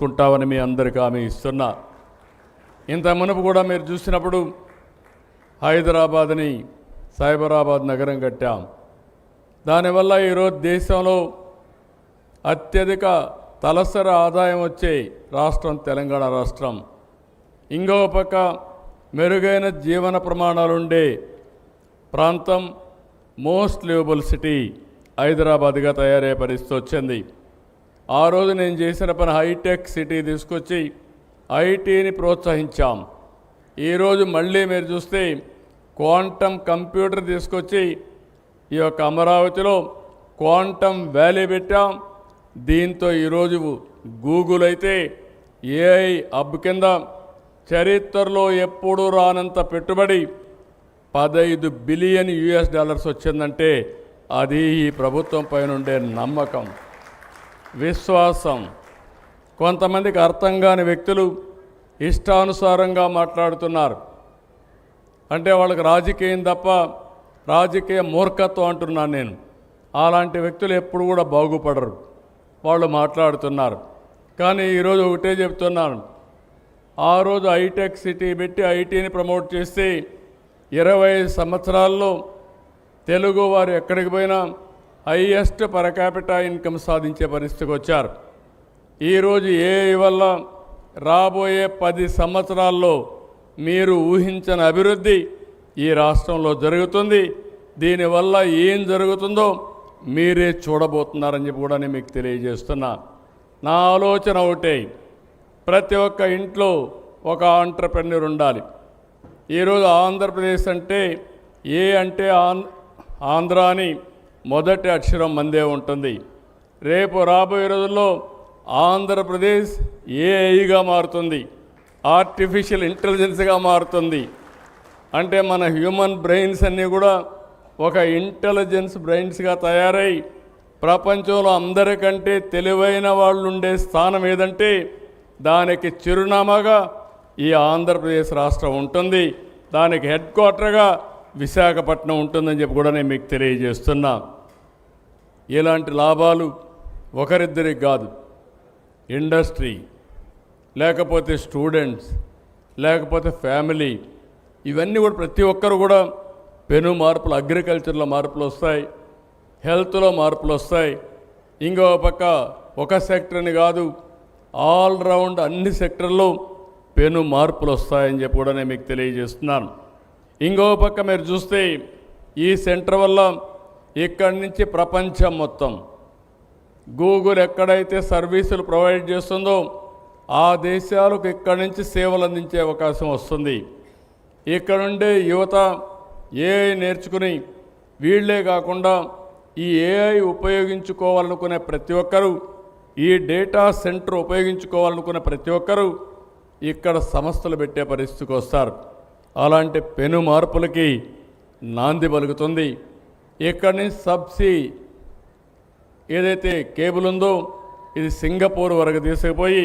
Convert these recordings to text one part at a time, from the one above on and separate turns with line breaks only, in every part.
కుంటామని మీ అందరికీ హామీ ఇస్తున్నా. ఇంత మునుపు కూడా మీరు చూసినప్పుడు హైదరాబాద్ని సైబరాబాద్ నగరం కట్టాం. దానివల్ల ఈరోజు దేశంలో అత్యధిక తలసరి ఆదాయం వచ్చే రాష్ట్రం తెలంగాణ రాష్ట్రం. ఇంకో పక్క మెరుగైన జీవన ప్రమాణాలు ఉండే ప్రాంతం, మోస్ట్ లివబుల్ సిటీ హైదరాబాద్గా తయారయ్యే పరిస్థితి వచ్చింది. ఆ రోజు నేను చేసిన పని హైటెక్ సిటీ తీసుకొచ్చి ఐటీని ప్రోత్సహించాం. ఈరోజు మళ్ళీ మీరు చూస్తే క్వాంటమ్ కంప్యూటర్ తీసుకొచ్చి ఈ యొక్క అమరావతిలో క్వాంటమ్ వ్యాలీ పెట్టాం. దీంతో ఈరోజు గూగుల్ అయితే ఏఐ హబ్ కింద చరిత్రలో ఎప్పుడూ రానంత పెట్టుబడి $15 బిలియన్ వచ్చిందంటే అది ఈ ప్రభుత్వం పైన ఉండే నమ్మకం, విశ్వాసం. కొంతమందికి అర్థం కాని వ్యక్తులు ఇష్టానుసారంగా మాట్లాడుతున్నారు. అంటే వాళ్ళకి రాజకీయం తప్ప రాజకీయ మూర్ఖత్వం అంటున్నాను నేను. అలాంటి వ్యక్తులు ఎప్పుడు కూడా బాగుపడరు. వాళ్ళు మాట్లాడుతున్నారు. కానీ ఈరోజు ఒకటే చెప్తున్నాను, ఆ రోజు హైటెక్ సిటీ పెట్టి ఐటీని ప్రమోట్ చేస్తే 25 సంవత్సరాల్లో తెలుగు వారు ఎక్కడికి పోయినా హైయెస్ట్ పర్ క్యాపిటా ఇన్కమ్ సాధించే పరిస్థితికి వచ్చారు. ఈరోజు ఏఐ వల్ల రాబోయే 10 సంవత్సరాల్లో మీరు ఊహించని అభివృద్ధి ఈ రాష్ట్రంలో జరుగుతుంది. దీనివల్ల ఏం జరుగుతుందో మీరే చూడబోతున్నారని చెప్పి కూడా నేను మీకు తెలియజేస్తున్నా. నా ఆలోచన ఒకటే, ప్రతి ఒక్క ఇంట్లో ఒక ఆంట్రప్రెన్యూర్ ఉండాలి. ఈరోజు ఆంధ్రప్రదేశ్ అంటే ఏ అంటే ఆంధ్ర అని మొదటి అక్షరం మందే ఉంటుంది. రేపు రాబోయే రోజుల్లో ఆంధ్రప్రదేశ్ ఏఐగా మారుతుంది, ఆర్టిఫిషియల్ ఇంటెలిజెన్స్గా మారుతుంది. అంటే మన హ్యూమన్ బ్రెయిన్స్ అన్నీ కూడా ఒక ఇంటెలిజెన్స్ బ్రెయిన్స్గా తయారై ప్రపంచంలో అందరికంటే తెలివైన వాళ్ళు ఉండే స్థానం ఏదంటే దానికి చిరునామాగా ఈ ఆంధ్రప్రదేశ్ రాష్ట్రం ఉంటుంది. దానికి హెడ్ క్వార్టర్గా విశాఖపట్నం ఉంటుందని చెప్పి కూడా నేను మీకు తెలియజేస్తున్నా. ఇలాంటి లాభాలు ఒకరిద్దరికి కాదు, ఇండస్ట్రీ, లేకపోతే స్టూడెంట్స్, లేకపోతే ఫ్యామిలీ, ఇవన్నీ కూడా ప్రతి ఒక్కరు కూడా పెను మార్పులు, అగ్రికల్చర్లో మార్పులు వస్తాయి, హెల్త్లో మార్పులు వస్తాయి. ఇంకో పక్క ఒక సెక్టర్ని కాదు, ఆల్ రౌండ్ అన్ని సెక్టర్లో పెను మార్పులు వస్తాయని చెప్పి కూడా నేను మీకు తెలియజేస్తున్నాను. ఇంకో పక్క మీరు చూస్తే ఈ సెంటర్ వల్ల ఇక్కడి నుంచి ప్రపంచం మొత్తం గూగుల్ ఎక్కడైతే సర్వీసులు ప్రొవైడ్ చేస్తుందో ఆ దేశాలకు ఇక్కడి నుంచి సేవలు అందించే అవకాశం వస్తుంది. ఇక్కడ ఉండే యువత ఏఐ నేర్చుకుని వీళ్లే కాకుండా ఈ ఏఐ ఉపయోగించుకోవాలనుకునే ప్రతి ఒక్కరూ, ఈ డేటా సెంటర్ ఉపయోగించుకోవాలనుకునే ప్రతి ఒక్కరూ ఇక్కడ సంస్థలు పెట్టే పరిస్థితికి వస్తారు. అలాంటి పెను మార్పులకి నాంది పలుకుతుంది. ఇక్కడి నుంచి సబ్సీ ఏదైతే కేబుల్ ఉందో ఇది సింగపూర్ వరకు తీసుకుపోయి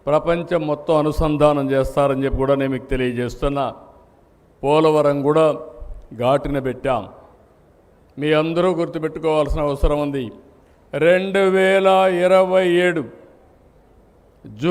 ప్రపంచం మొత్తం అనుసంధానం చేస్తారని చెప్పి కూడా నేను మీకు తెలియజేస్తున్నా. పోలవరం కూడా ఘాటిన పెట్టాం. మీ అందరూ గుర్తుపెట్టుకోవాల్సిన అవసరం ఉంది. 2027 జూన్